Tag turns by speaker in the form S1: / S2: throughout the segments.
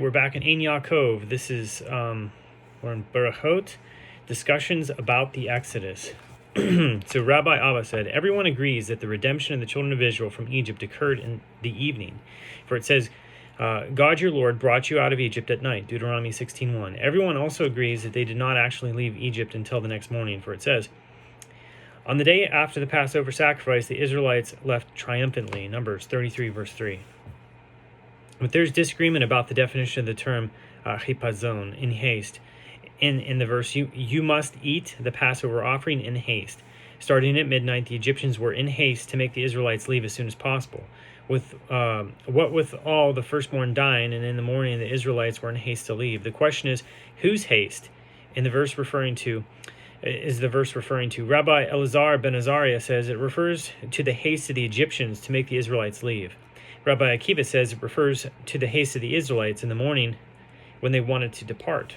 S1: We're back in Yaakov. This is, we're in Berachot, discussions about the Exodus. So Rabbi Abba said, everyone agrees that the redemption of the children of Israel from Egypt occurred in the evening. For it says, God your Lord brought you out of Egypt at night, Deuteronomy 16:1. Everyone also agrees that they did not actually leave Egypt until the next morning, for it says, on the day after the Passover sacrifice, the Israelites left triumphantly, Numbers 33, verse 3. But there's disagreement about the definition of the term chipazon, in haste. In the verse, you must eat the Passover offering in haste. Starting at midnight, the Egyptians were in haste to make the Israelites leave as soon as possible. With all the firstborn dying, and in the morning the Israelites were in haste to leave. The question is, whose haste? Is the verse referring to? Rabbi Elazar ben Azariah says it refers to the haste of the Egyptians to make the Israelites leave. Rabbi Akiva says it refers to the haste of the Israelites in the morning when they wanted to depart.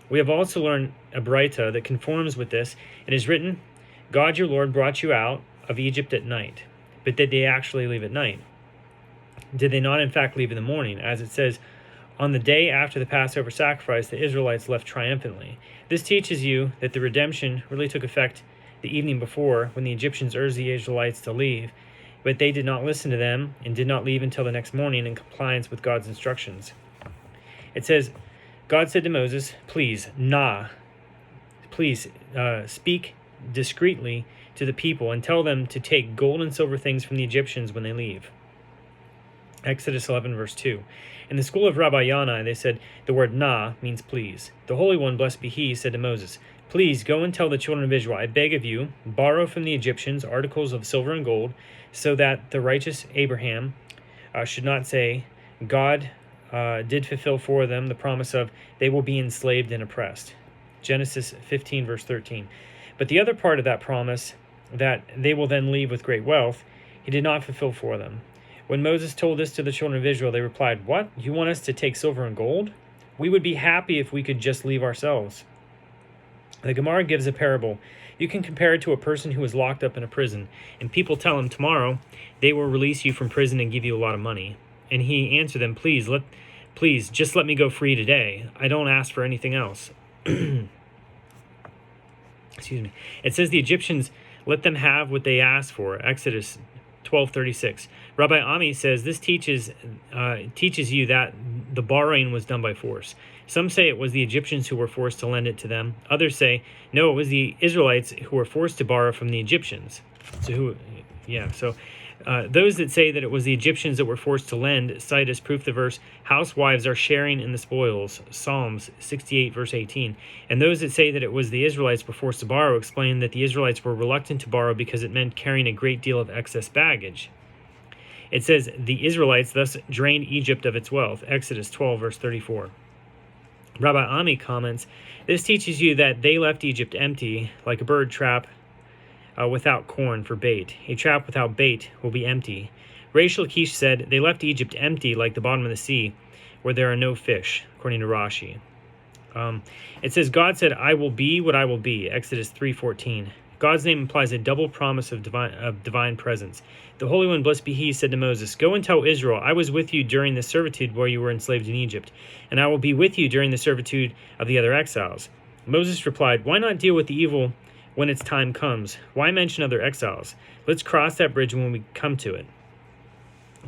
S1: We have also learned a Braita that conforms with this. It is written, God your Lord brought you out of Egypt at night. But did they actually leave at night? Did they not in fact leave in the morning? As it says, on the day after the Passover sacrifice, the Israelites left triumphantly. This teaches you that the redemption really took effect the evening before when the Egyptians urged the Israelites to leave, but they did not listen to them and did not leave until the next morning in compliance with God's instructions. It says, God said to Moses, please speak discreetly to the people and tell them to take gold and silver things from the Egyptians when they leave. Exodus 11, verse 2. In the school of Rabbi Yanai, they said the word na means please. The Holy One, blessed be he, said to Moses, please go and tell the children of Israel, I beg of you, borrow from the Egyptians articles of silver and gold, so that the righteous Abraham should not say, God did fulfill for them the promise of they will be enslaved and oppressed. Genesis 15, verse 13. But the other part of that promise, that they will then leave with great wealth, he did not fulfill for them. When Moses told this to the children of Israel, they replied, what? You want us to take silver and gold? We would be happy if we could just leave ourselves. The Gemara gives a parable. You can compare it to a person who is locked up in a prison, and people tell him tomorrow they will release you from prison and give you a lot of money. And he answered them, please, just let me go free today. I don't ask for anything else. Excuse me. It says the Egyptians let them have what they asked for, Exodus 12:36. Rabbi Ami says this teaches you that the borrowing was done by force. Some say it was the Egyptians who were forced to lend it to them. Others say, no, it was the Israelites who were forced to borrow from the Egyptians. Those that say that it was the Egyptians that were forced to lend cite as proof the verse, housewives are sharing in the spoils, Psalms 68, verse 18. And those that say that it was the Israelites were forced to borrow explain that the Israelites were reluctant to borrow because it meant carrying a great deal of excess baggage. It says, the Israelites thus drained Egypt of its wealth, Exodus 12, verse 34. Rabbi Ami comments, this teaches you that they left Egypt empty, like a bird trap without corn for bait. A trap without bait will be empty. Reish Lakish said, they left Egypt empty like the bottom of the sea, where there are no fish, according to Rashi. It says, God said, I will be what I will be, Exodus 3:14. God's name implies a double promise of divine presence. The Holy One, blessed be he, said to Moses, go and tell Israel, I was with you during the servitude where you were enslaved in Egypt, and I will be with you during the servitude of the other exiles. Moses replied, why not deal with the evil when its time comes? Why mention other exiles? Let's cross that bridge when we come to it.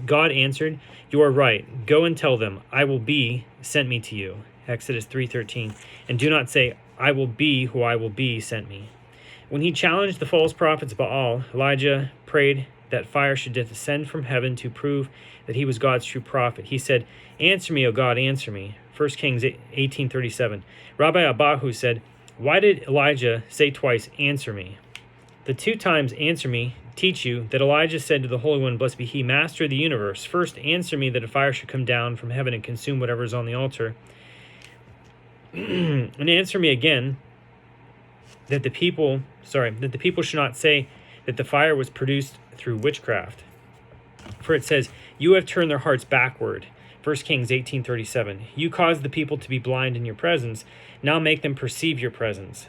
S1: God answered, you are right. Go and tell them, I will be sent me to you. Exodus 3:13. And do not say, I will be who I will be sent me. When he challenged the false prophets Baal, Elijah prayed that fire should descend from heaven to prove that he was God's true prophet. He said, answer me, O God, answer me. 1 Kings 18:37. Rabbi Abahu said, why did Elijah say twice, answer me? The 2 times answer me teach you that Elijah said to the Holy One, blessed be he, master of the universe, first answer me that a fire should come down from heaven and consume whatever is on the altar. And answer me again that the people should not say that the fire was produced through witchcraft. For it says, you have turned their hearts backward. 1 Kings 18:37. You caused the people to be blind in your presence. Now make them perceive your presence.